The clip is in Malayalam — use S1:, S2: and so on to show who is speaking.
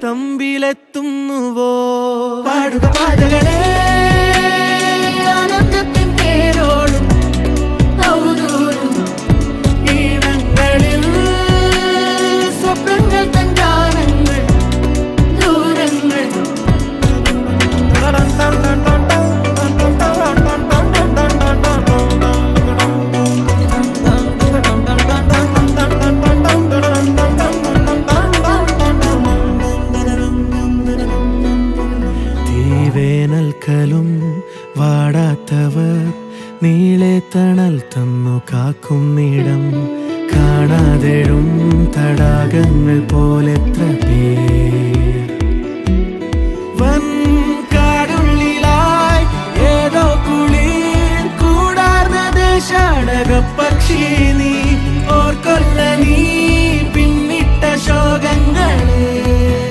S1: തമ്പിലെത്തുന്നുവോ?
S2: പാടുക പാതകളെ ആനന്ദത്തിൻ പേരോടും ഔദൂരും ഈണങ്ങളിൽ സ്വപ്നങ്ങൾ തൻ ഗാനങ്ങൾ ദൂരങ്ങൾ.
S1: തീവേനൽക്കലും വാടാത്തവർ നീളെ തണൽ തന്നു കാക്കുന്നിടം കാണാതെഴും തടാകങ്ങൾ പോലെത്ര പേർ